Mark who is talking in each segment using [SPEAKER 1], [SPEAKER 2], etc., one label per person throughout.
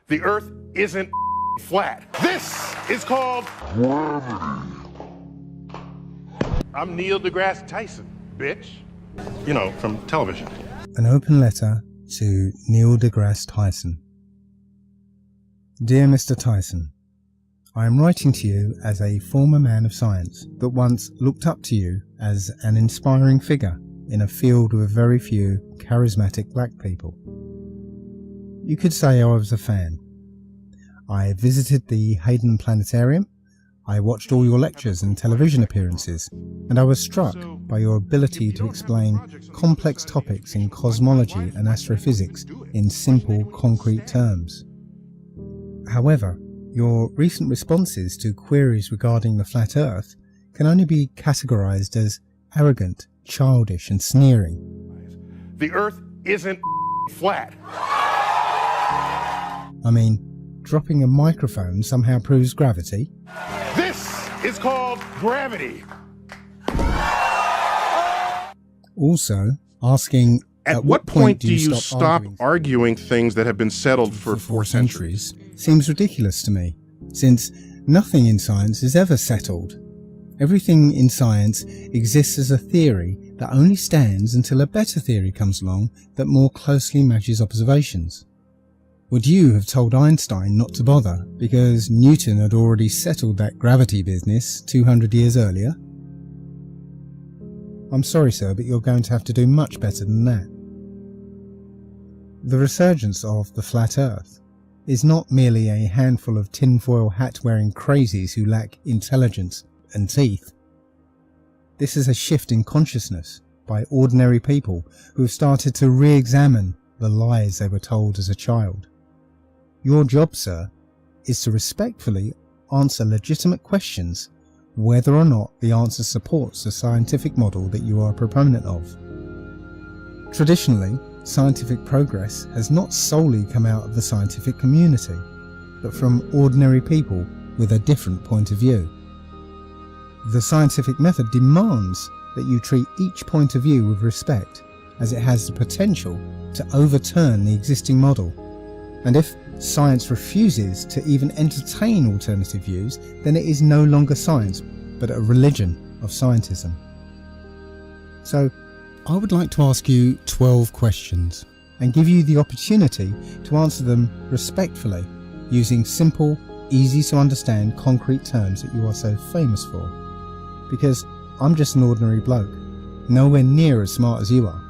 [SPEAKER 1] The Earth isn't flat. This is called gravity. I'm Neil deGrasse Tyson, bitch. You know, from television.
[SPEAKER 2] An open letter to Neil deGrasse Tyson. Dear Mr. Tyson, I am writing to you as a former man of science that once looked up to you as an inspiring figure in a field with very few charismatic black people. You could say I was a fan. I visited the Hayden Planetarium, I watched all your lectures and television appearances, and I was struck by your ability to explain complex topics in cosmology and astrophysics in simple, concrete terms. However, your recent responses to queries regarding the flat Earth can only be categorized as arrogant, childish, and sneering.
[SPEAKER 1] The Earth isn't flat.
[SPEAKER 2] I mean, dropping a microphone somehow proves gravity.
[SPEAKER 1] This is called gravity.
[SPEAKER 2] Also, asking
[SPEAKER 1] At what point do you stop arguing things that have been settled for 4 centuries?
[SPEAKER 2] Seems ridiculous to me, since nothing in science is ever settled. Everything in science exists as a theory that only stands until a better theory comes along that more closely matches observations. Would you have told Einstein not to bother because Newton had already settled that gravity business 200 years earlier? I'm sorry, sir, but you're going to have to do much better than that. The resurgence of the flat Earth is not merely a handful of tinfoil hat-wearing crazies who lack intelligence and teeth. This is a shift in consciousness by ordinary people who have started to re-examine the lies they were told as a child. Your job, sir, is to respectfully answer legitimate questions whether or not the answer supports the scientific model that you are a proponent of. Traditionally, scientific progress has not solely come out of the scientific community, but from ordinary people with a different point of view. The scientific method demands that you treat each point of view with respect, as it has the potential to overturn the existing model. And if science refuses to even entertain alternative views, then it is no longer science, but a religion of scientism. So, I would like to ask you 12 questions and give you the opportunity to answer them respectfully using simple, easy to understand concrete terms that you are so famous for. Because I'm just an ordinary bloke, nowhere near as smart as you are.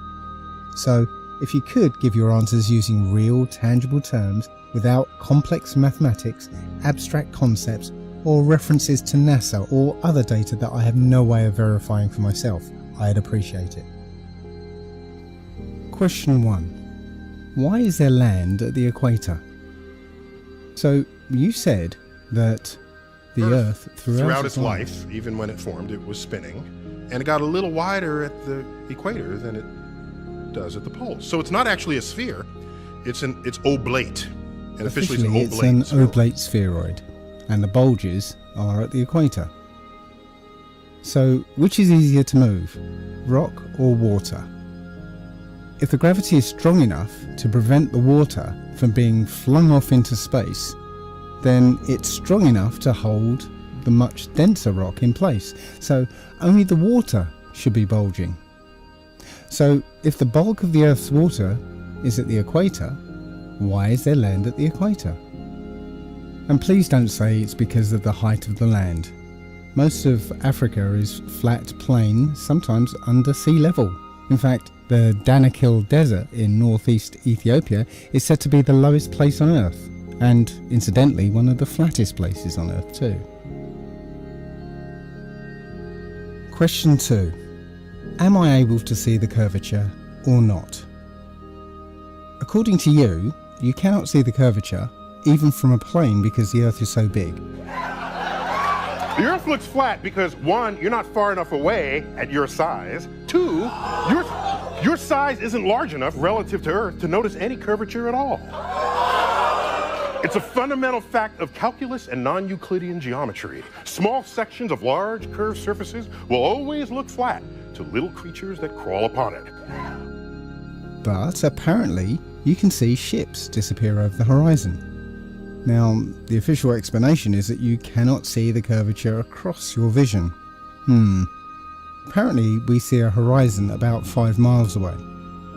[SPEAKER 2] So, if you could give your answers using real, tangible terms without complex mathematics, abstract concepts, or references to NASA or other data that I have no way of verifying for myself, I'd appreciate it. Question 1. Why is there land at the equator? So, you said that the Earth
[SPEAKER 1] throughout its life, even when it formed, it was spinning, and it got a little wider at the equator than it does at the poles. So it's not actually a sphere, it's oblate. And officially it's an oblate spheroid, and the bulges are at the equator. So which is easier to move, rock or water? If the gravity is strong enough to prevent the water from being flung off into space, then it's strong enough to hold the much denser rock in place, so only the water should be bulging. So if the bulk of the Earth's water is at the equator, why is there land at the equator? And please don't say it's because of the height of the land. Most of Africa is flat plain, sometimes under sea level. In fact, the Danakil Desert in northeast Ethiopia is said to be the lowest place on Earth, and incidentally one of the flattest places on Earth too. Question 2. Am I able to see the curvature or not? According to you, you cannot see the curvature even from a plane because the Earth is so big. The Earth looks flat because 1, you're not far enough away at your size. 2, your size isn't large enough relative to Earth to notice any curvature at all. It's a fundamental fact of calculus and non-Euclidean geometry. Small sections of large curved surfaces will always look flat to little creatures that crawl upon it.
[SPEAKER 2] But apparently you can see ships disappear over the horizon. Now, the official explanation is that you cannot see the curvature across your vision. Apparently we see a horizon about 5 miles away.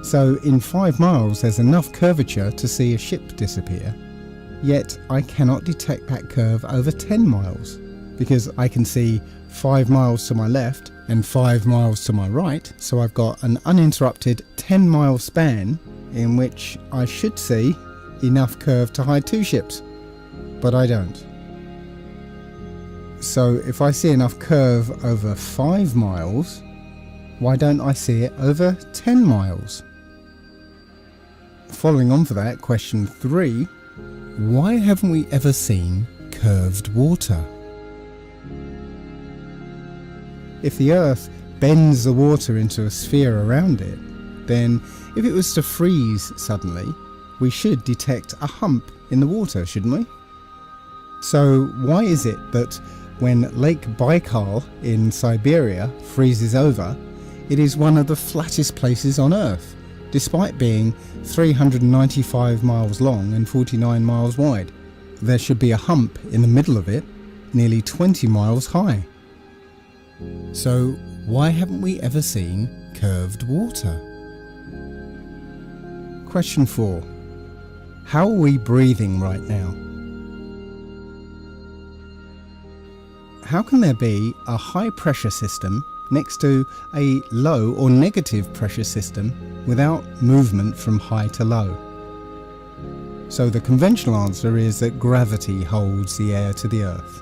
[SPEAKER 2] So in 5 miles there's enough curvature to see a ship disappear. Yet I cannot detect that curve over 10 miles, because I can see 5 miles to my left and 5 miles to my right, so I've got an uninterrupted 10-mile span in which I should see enough curve to hide 2 ships. But I don't. So if I see enough curve over 5 miles, why don't I see it over 10 miles? Following on for that, question 3, why haven't we ever seen curved water? If the Earth bends the water into a sphere around it, then if it was to freeze suddenly, we should detect a hump in the water, shouldn't we? So why is it that when Lake Baikal in Siberia freezes over, it is one of the flattest places on Earth, despite being 395 miles long and 49 miles wide? There should be a hump in the middle of it, nearly 20 miles high. So why haven't we ever seen curved water? Question 4. How are we breathing right now? How can there be a high pressure system next to a low or negative pressure system without movement from high to low? So the conventional answer is that gravity holds the air to the Earth.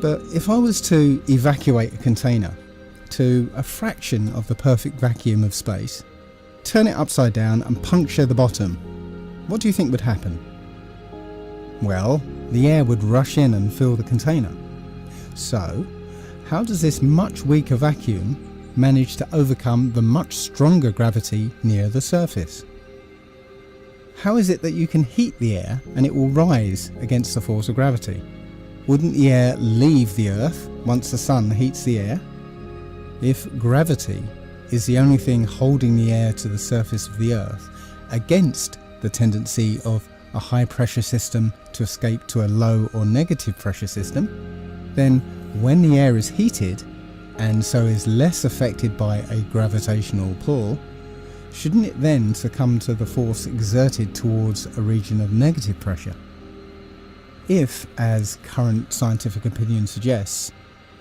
[SPEAKER 2] But if I was to evacuate a container to a fraction of the perfect vacuum of space, turn it upside down and puncture the bottom, what do you think would happen? Well, the air would rush in and fill the container. So, how does this much weaker vacuum manage to overcome the much stronger gravity near the surface? How is it that you can heat the air and it will rise against the force of gravity? Wouldn't the air leave the Earth once the sun heats the air? If gravity is the only thing holding the air to the surface of the Earth against the tendency of a high pressure system to escape to a low or negative pressure system, then when the air is heated and so is less affected by a gravitational pull, shouldn't it then succumb to the force exerted towards a region of negative pressure? If, as current scientific opinion suggests,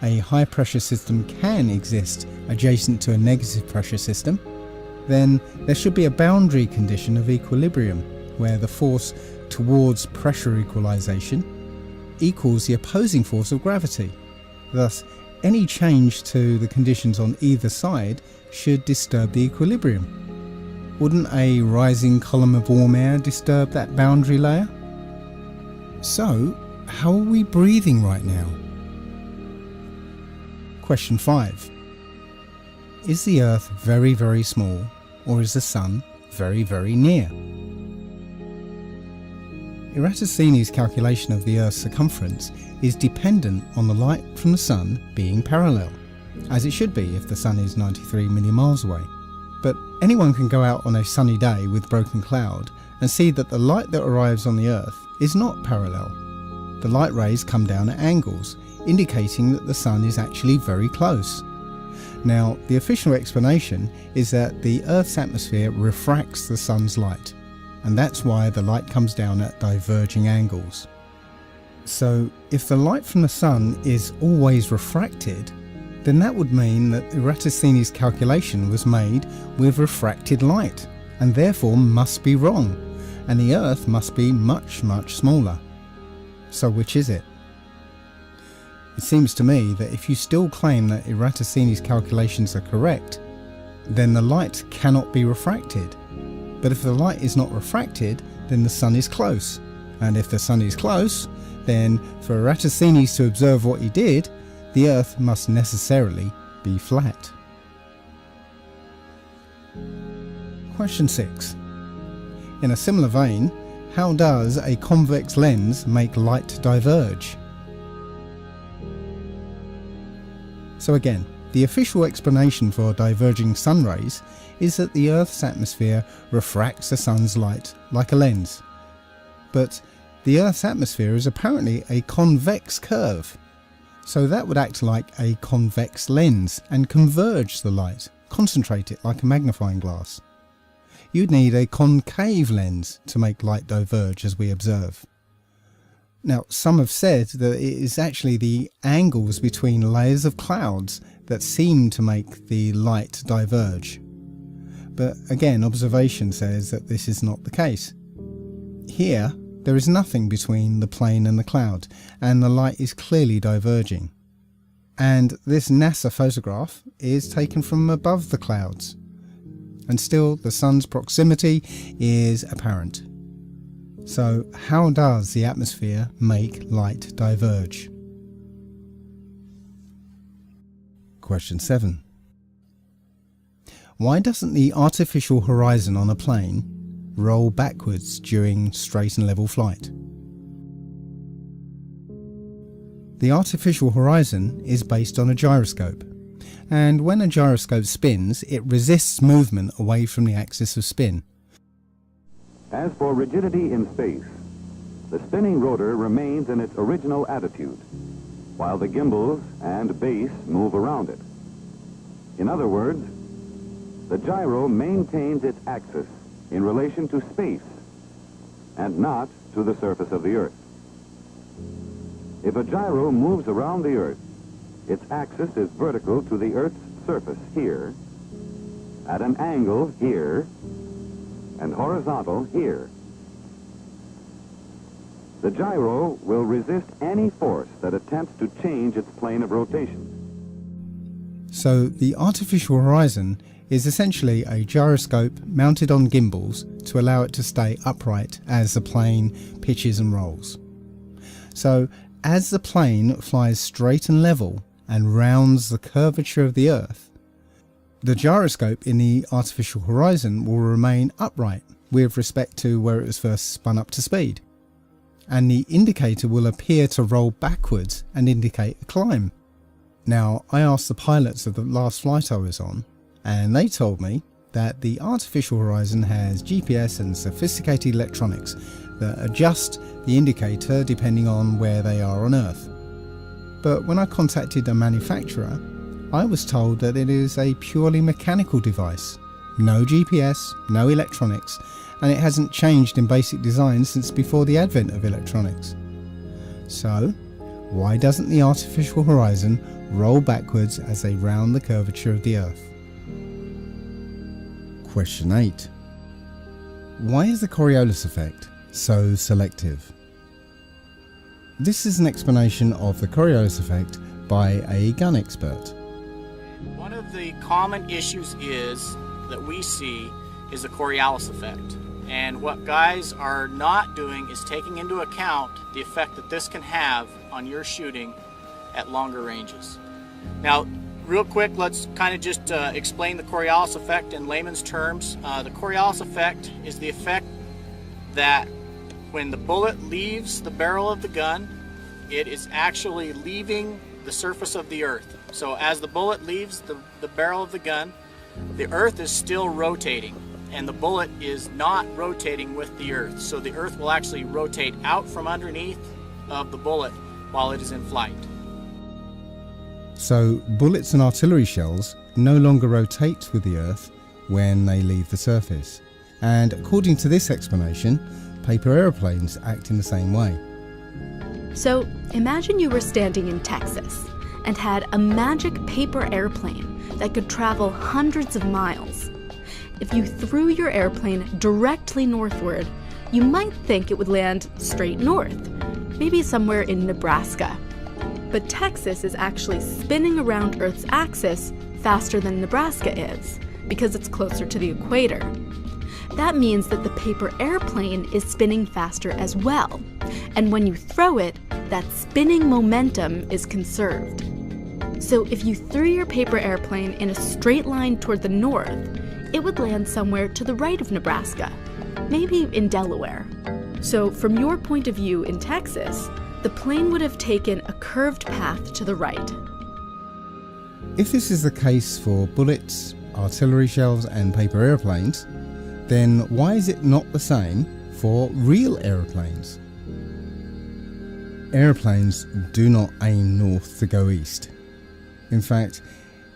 [SPEAKER 2] a high pressure system can exist adjacent to a negative pressure system, then there should be a boundary condition of equilibrium where the force towards pressure equalization equals the opposing force of gravity. Thus, any change to the conditions on either side should disturb the equilibrium. Wouldn't a rising column of warm air disturb that boundary layer? So, how are we breathing right now? Question 5. Is the Earth very, very small, or is the Sun very, very near? Eratosthenes' calculation of the Earth's circumference is dependent on the light from the Sun being parallel, as it should be if the Sun is 93 million miles away. But anyone can go out on a sunny day with broken cloud and see that the light that arrives on the Earth is not parallel. The light rays come down at angles, indicating that the Sun is actually very close. Now, the official explanation is that the Earth's atmosphere refracts the Sun's light, and that's why the light comes down at diverging angles. So, if the light from the Sun is always refracted, then that would mean that Eratosthenes' calculation was made with refracted light, and therefore must be wrong, and the Earth must be much, much smaller. So which is it? It seems to me that if you still claim that Eratosthenes' calculations are correct, then the light cannot be refracted. But if the light is not refracted, then the Sun is close. And if the Sun is close, then for Eratosthenes to observe what he did, the Earth must necessarily be flat. Question 6. In a similar vein, how does a convex lens make light diverge? So again, the official explanation for diverging sun rays is that the Earth's atmosphere refracts the Sun's light like a lens. But the Earth's atmosphere is apparently a convex curve. So that would act like a convex lens and converge the light, concentrate it like a magnifying glass. You'd need a concave lens to make light diverge as we observe. Now, some have said that it is actually the angles between layers of clouds that seem to make the light diverge. But again, observation says that this is not the case. Here, there is nothing between the plane and the cloud, and the light is clearly diverging. And this NASA photograph is taken from above the clouds. And still, the sun's proximity is apparent. So, how does the atmosphere make light diverge? Question 7. Why doesn't the artificial horizon on a plane roll backwards during straight and level flight? The artificial horizon is based on a gyroscope, and when a gyroscope spins, it resists movement away from the axis of spin.
[SPEAKER 3] As for rigidity in space, the spinning rotor remains in its original attitude, while the gimbals and base move around it. In other words, the gyro maintains its axis in relation to space and not to the surface of the Earth. If a gyro moves around the Earth, its axis is vertical to the Earth's surface here, at an angle here, and horizontal here. The gyro will resist any force that attempts to change its plane of rotation.
[SPEAKER 2] So the artificial horizon is essentially a gyroscope mounted on gimbals to allow it to stay upright as the plane pitches and rolls. So as the plane flies straight and level and rounds the curvature of the Earth, the gyroscope in the artificial horizon will remain upright with respect to where it was first spun up to speed, and the indicator will appear to roll backwards and indicate a climb. Now, I asked the pilots of the last flight I was on, and they told me that the artificial horizon has GPS and sophisticated electronics that adjust the indicator depending on where they are on Earth. But when I contacted a manufacturer, I was told that it is a purely mechanical device. No GPS, no electronics, and it hasn't changed in basic design since before the advent of electronics. So, why doesn't the artificial horizon roll backwards as they round the curvature of the Earth? Question 8. Why is the Coriolis effect so selective? This is an explanation of the Coriolis effect by a gun expert.
[SPEAKER 4] One of the common issues that we see is the Coriolis effect. And what guys are not doing is taking into account the effect that this can have on your shooting at longer ranges. Now, real quick, let's kind of just explain the Coriolis effect in layman's terms. The Coriolis effect is the effect that when the bullet leaves the barrel of the gun, it is actually leaving the surface of the Earth. So as the bullet leaves the barrel of the gun, the Earth is still rotating, and the bullet is not rotating with the Earth. So the Earth will actually rotate out from underneath of the bullet while it is in flight.
[SPEAKER 2] So bullets and artillery shells no longer rotate with the Earth when they leave the surface. And according to this explanation, paper aeroplanes act in the same way.
[SPEAKER 5] So imagine you were standing in Texas and had a magic paper airplane that could travel hundreds of miles. If you threw your airplane directly northward, you might think it would land straight north, maybe somewhere in Nebraska. But Texas is actually spinning around Earth's axis faster than Nebraska is, because it's closer to the equator. That means that the paper airplane is spinning faster as well, and when you throw it, that spinning momentum is conserved. So if you threw your paper airplane in a straight line toward the north, it would land somewhere to the right of Nebraska, maybe in Delaware. So from your point of view in Texas, the plane would have taken a curved path to the right.
[SPEAKER 2] If this is the case for bullets, artillery shells and paper airplanes, then why is it not the same for real aeroplanes. Aeroplanes do not aim north to go east. In fact,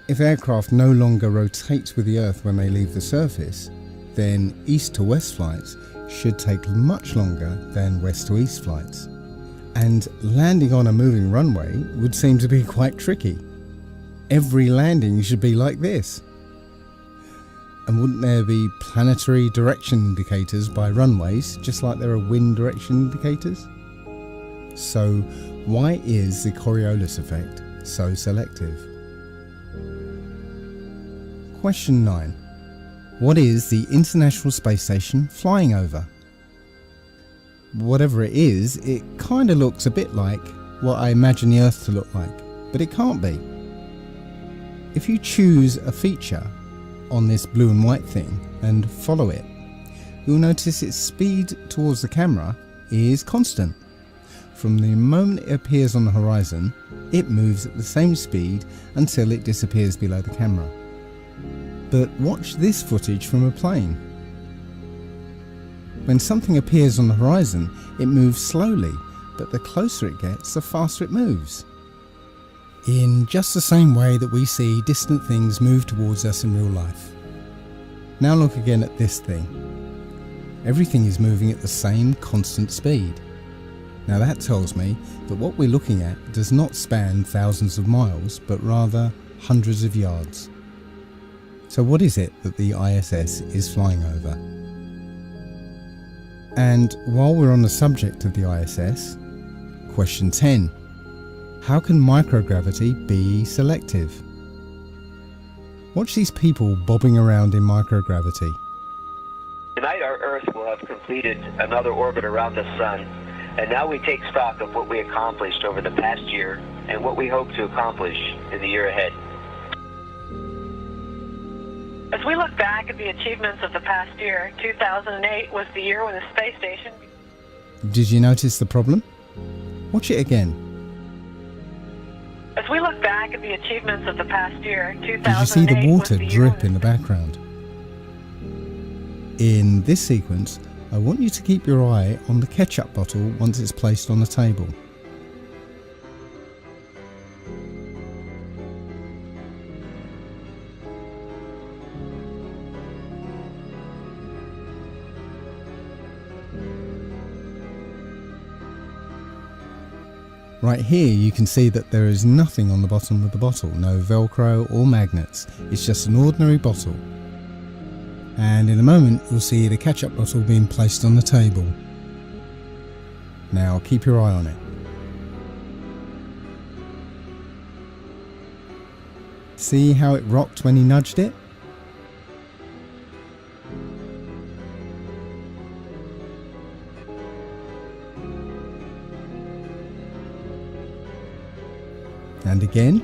[SPEAKER 2] if aircraft no longer rotate with the Earth when they leave the surface, then east to west flights should take much longer than west to east flights. And landing on a moving runway would seem to be quite tricky. Every landing should be like this. And wouldn't there be planetary direction indicators by runways, just like there are wind direction indicators? So why is the Coriolis effect so selective? Question 9. What is the International Space Station flying over? Whatever it is, it kind of looks a bit like what I imagine the Earth to look like, but it can't be. If you choose a feature on this blue and white thing and follow it, you'll notice its speed towards the camera is constant. From the moment it appears on the horizon, it moves at the same speed until it disappears below the camera. But watch this footage from a plane. When something appears on the horizon, it moves slowly, but the closer it gets, the faster it moves. In just the same way that we see distant things move towards us in real life. Now look again at this thing. Everything is moving at the same constant speed. Now that tells me that what we're looking at does not span thousands of miles, but rather hundreds of yards. So what is it that the ISS is flying over? And while we're on the subject of the ISS, question 10. How can microgravity be selective? Watch these people bobbing around in microgravity.
[SPEAKER 6] Tonight our Earth will have completed another orbit around the Sun, and now we take stock of what we accomplished over the past year and what we hope to accomplish in the year ahead.
[SPEAKER 7] As we look back at the achievements of the past year, 2008 was the year when the space station...
[SPEAKER 2] Did you notice the problem? Watch it again.
[SPEAKER 7] As we look back at the achievements of the past year, 2008
[SPEAKER 2] Did you see the water
[SPEAKER 7] was the
[SPEAKER 2] drip in the background? In this sequence, I want you to keep your eye on the ketchup bottle once it's placed on the table. Right here you can see that there is nothing on the bottom of the bottle, no Velcro or magnets, it's just an ordinary bottle. And in a moment you'll see the ketchup bottle being placed on the table. Now keep your eye on it. See how it rocked when he nudged it? And again.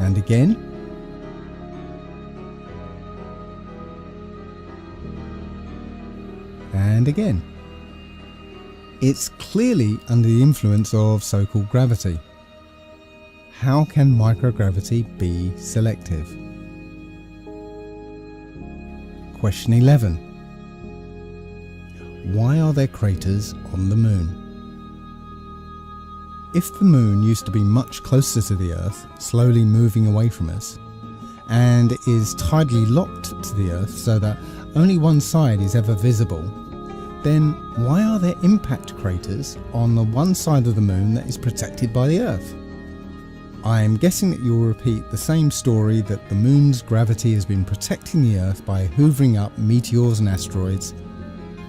[SPEAKER 2] And again. And again. It's clearly under the influence of so-called gravity. How can microgravity be selective? Question 11. Why are there craters on the moon? If the moon used to be much closer to the Earth, slowly moving away from us, and is tidally locked to the Earth so that only one side is ever visible, then why are there impact craters on the one side of the moon that is protected by the Earth? I am guessing that you'll repeat the same story, that the moon's gravity has been protecting the Earth by hoovering up meteors and asteroids.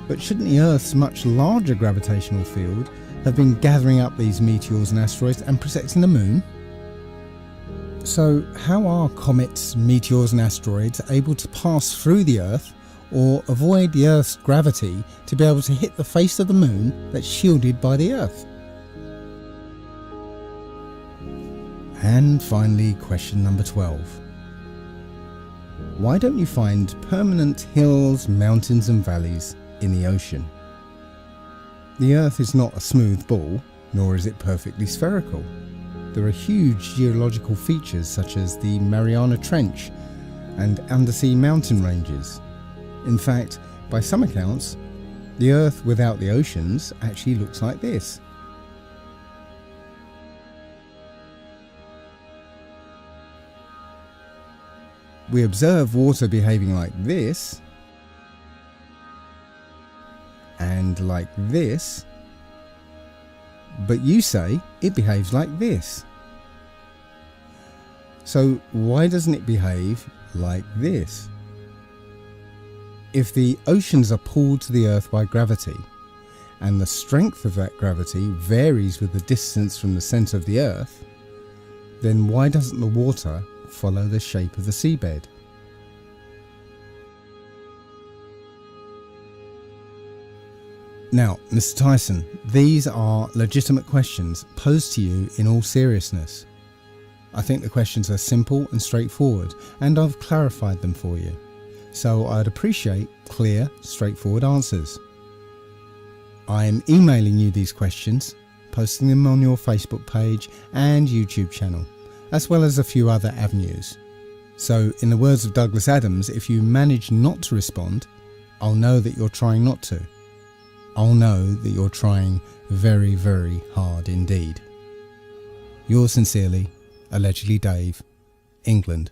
[SPEAKER 2] But shouldn't the Earth's much larger gravitational field have been gathering up these meteors and asteroids and protecting the moon? So how are comets, meteors and asteroids able to pass through the Earth or avoid the Earth's gravity to be able to hit the face of the moon that's shielded by the Earth? And finally, question number 12. Why don't you find permanent hills, mountains and valleys in the ocean? The Earth is not a smooth ball, nor is it perfectly spherical. There are huge geological features such as the Mariana Trench and undersea mountain ranges. In fact, by some accounts, the Earth without the oceans actually looks like this. We observe water behaving like this, and like this, but you say it behaves like this. So why doesn't it behave like this? If the oceans are pulled to the Earth by gravity, and the strength of that gravity varies with the distance from the centre of the Earth, then why doesn't the water follow the shape of the seabed? Now, Mr. Tyson, these are legitimate questions posed to you in all seriousness. I think the questions are simple and straightforward, and I've clarified them for you. So I'd appreciate clear, straightforward answers. I am emailing you these questions, posting them on your Facebook page and YouTube channel, as well as a few other avenues. So, in the words of Douglas Adams, if you manage not to respond, I'll know that you're trying not to. I'll know that you're trying very, very hard indeed. Yours sincerely, Allegedly Dave, England.